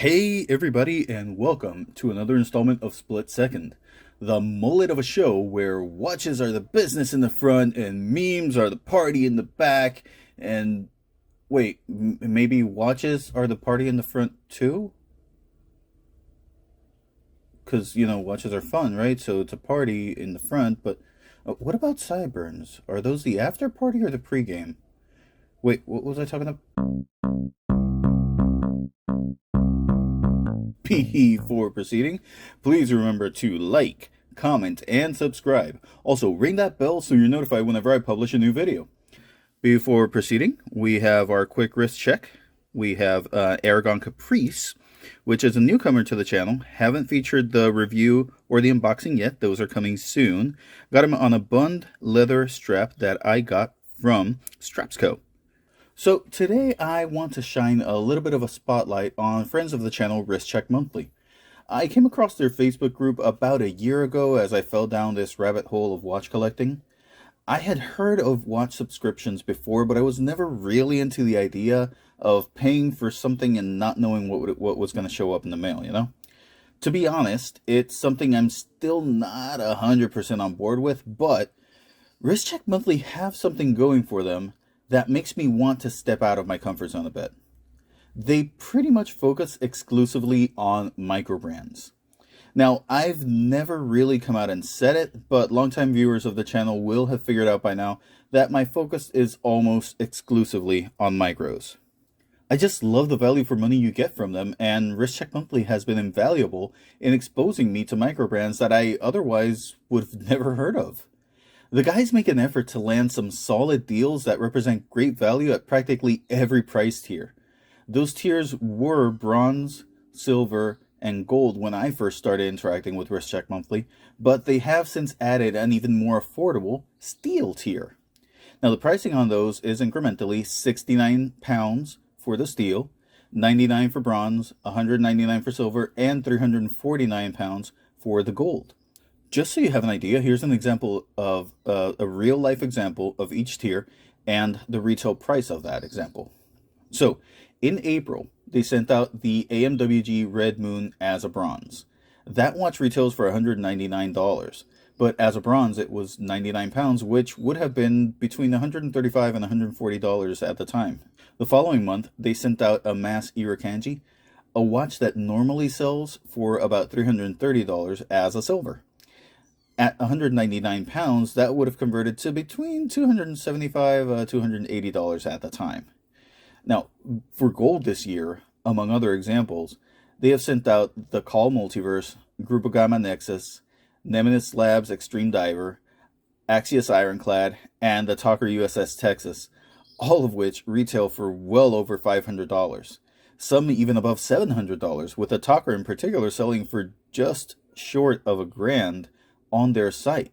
Hey everybody, and welcome to another installment of Split Second, the mullet of a show where watches are the business in the front and memes are the party in the back, and wait, maybe watches are the party in the front too? Because, watches are fun, right? So it's a party in the front, but what about sideburns? Are those the after party or the pregame? Wait, what was I talking about? Before proceeding, please remember to like, comment, and subscribe. Also, ring that bell so you're notified whenever I publish a new video. Before proceeding, we have our quick wrist check. We have Aragon Caprice, which is a newcomer to the channel. Haven't featured the review or the unboxing yet. Those are coming soon. Got him on a bund leather strap that I got from Strapsco. So today I want to shine a little bit of a spotlight on friends of the channel Wrist Check Monthly. I came across their Facebook group about a year ago as I fell down this rabbit hole of watch collecting. I had heard of watch subscriptions before, but I was never really into the idea of paying for something and not knowing what was going to show up in the mail, To be honest, it's something I'm still not 100% on board with, but Wrist Check Monthly have something going for them that makes me want to step out of my comfort zone a bit. They pretty much focus exclusively on microbrands. Now, I've never really come out and said it, but longtime viewers of the channel will have figured out by now that my focus is almost exclusively on micros. I just love the value for money you get from them, and Wrist Check Monthly has been invaluable in exposing me to microbrands that I otherwise would have never heard of. The guys make an effort to land some solid deals that represent great value at practically every price tier. Those tiers were bronze, silver, and gold when I first started interacting with Wrist Check Monthly, but they have since added an even more affordable steel tier. Now the pricing on those is incrementally £69 for the steel, $99 for bronze, $199 for silver, and £349 for the gold. Just so you have an idea, here's an example of a real-life example of each tier and the retail price of that example. So, in April, they sent out the AMWG Red Moon as a bronze. That watch retails for $199, but as a bronze, it was £99, which would have been between $135 and $140 at the time. The following month, they sent out a Mass Irukandji, a watch that normally sells for about $330 as a silver. At £199, that would have converted to between $275 $280 at the time. Now, for gold this year, among other examples, they have sent out the Call Multiverse, Grupo Gamma Nexus, Nemesis Labs Extreme Diver, Axios Ironclad, and the Talker USS Texas, all of which retail for well over $500. Some even above $700, with the Talker in particular selling for just short of $1,000 on their site.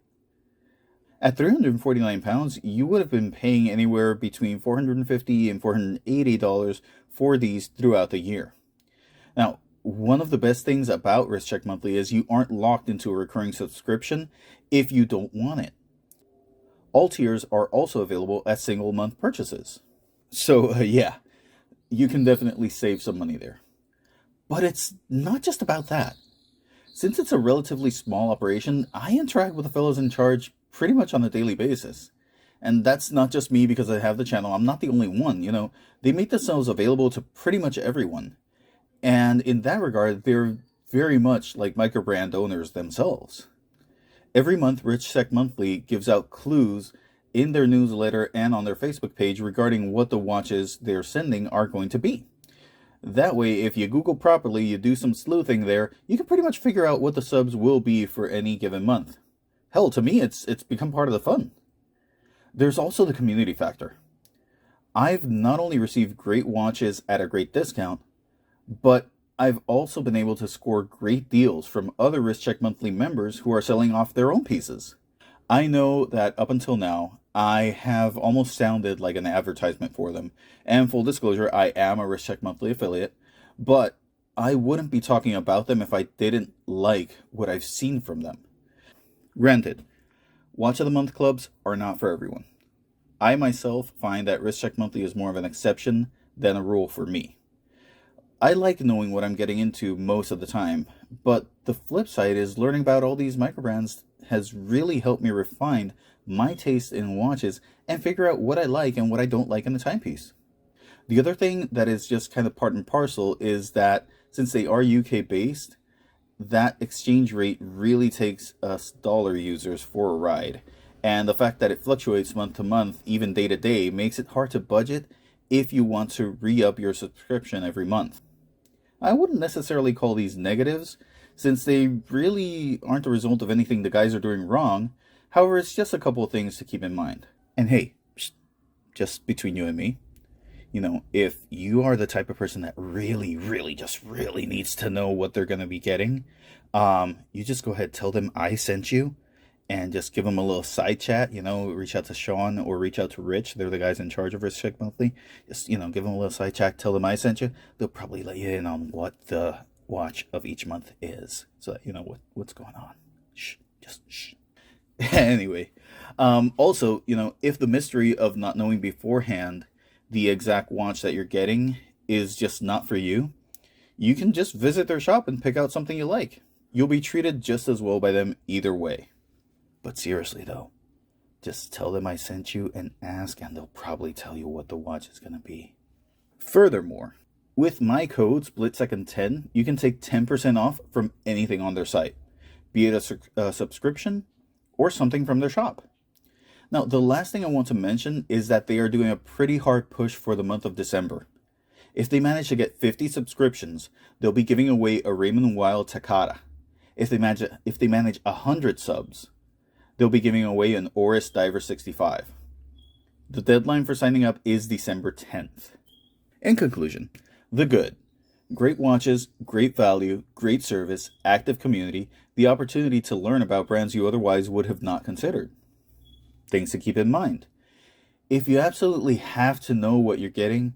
At £349, you would have been paying anywhere between $450 and $480 for these throughout the year. Now, one of the best things about Wrist Check Monthly is you aren't locked into a recurring subscription if you don't want it. All tiers are also available as single month purchases. So yeah, you can definitely save some money there. But it's not just about that. Since it's a relatively small operation, I interact with the fellows in charge pretty much on a daily basis. And that's not just me because I have the channel. I'm not the only one, They make themselves available to pretty much everyone. And in that regard, they're very much like microbrand owners themselves. Every month, Wrist Check Monthly gives out clues in their newsletter and on their Facebook page regarding what the watches they're sending are going to be. That way, if you Google properly, you do some sleuthing there, you can pretty much figure out what the subs will be for any given month. Hell, to me, it's become part of the fun. There's also the community factor. I've not only received great watches at a great discount, but I've also been able to score great deals from other Wrist Check Monthly members who are selling off their own pieces. I know that up until now, I have almost sounded like an advertisement for them. And full disclosure, I am a Wrist Check Monthly affiliate, but I wouldn't be talking about them if I didn't like what I've seen from them. Granted, Watch of the Month clubs are not for everyone. I myself find that Wrist Check Monthly is more of an exception than a rule for me. I like knowing what I'm getting into most of the time, but the flip side is learning about all these microbrands has really helped me refine my taste in watches and figure out what I like and what I don't like in a timepiece. The other thing that is just kind of part and parcel is that since they are UK based, that exchange rate really takes us dollar users for a ride. And the fact that it fluctuates month to month, even day to day, makes it hard to budget if you want to re-up your subscription every month. I wouldn't necessarily call these negatives, since they really aren't a result of anything the guys are doing wrong. However, it's just a couple of things to keep in mind. And hey, just between you and me, if you are the type of person that really needs to know what they're going to be getting, you just go ahead, tell them I sent you, and just give them a little side chat, reach out to Sean or reach out to Rich. They're the guys in charge of Risk Check Monthly. Just, give them a little side chat, tell them I sent you. They'll probably let you in on what the watch of each month is, so that you know what's going on. Shh. Anyway, also, if the mystery of not knowing beforehand the exact watch that you're getting is just not for you, you can just visit their shop and pick out something you like. You'll be treated just as well by them either way. But seriously though, just tell them I sent you and ask, and they'll probably tell you what the watch is going to be. Furthermore, with my code SPLITSECOND10, you can take 10% off from anything on their site, be it a subscription or something from their shop. Now, the last thing I want to mention is that they are doing a pretty hard push for the month of December. If they manage to get 50 subscriptions, they'll be giving away a Raymond Weil Takata. If they manage 100 subs, they'll be giving away an Oris Diver 65. The deadline for signing up is December 10th. In conclusion, the good. Great watches, great value, great service, active community, the opportunity to learn about brands you otherwise would have not considered. Things to keep in mind. If you absolutely have to know what you're getting,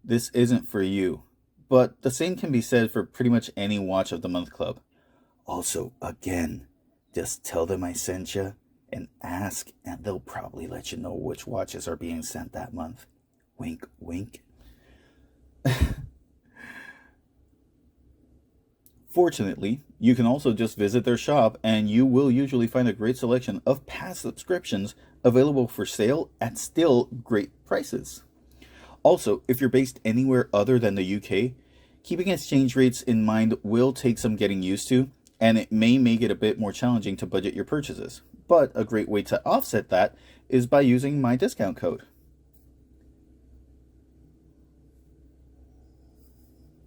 this isn't for you. But the same can be said for pretty much any Watch of the Month club. Also, again, just tell them I sent you and ask, and they'll probably let you know which watches are being sent that month. Wink, wink. Fortunately, you can also just visit their shop, and you will usually find a great selection of past subscriptions available for sale at still great prices. Also, if you're based anywhere other than the UK, keeping exchange rates in mind will take some getting used to, and it may make it a bit more challenging to budget your purchases. But a great way to offset that is by using my discount code.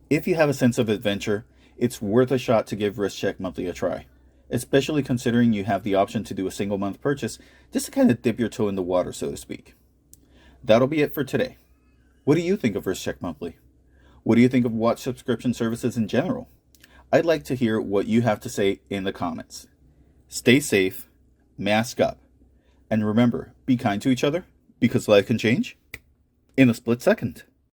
If you have a sense of adventure, it's worth a shot to give Risk Check Monthly a try, especially considering you have the option to do a single month purchase just to kind of dip your toe in the water, so to speak. That'll be it for today. What do you think of Risk Check Monthly? What do you think of watch subscription services in general? I'd like to hear what you have to say in the comments. Stay safe, mask up, and remember, be kind to each other, because life can change in a split second.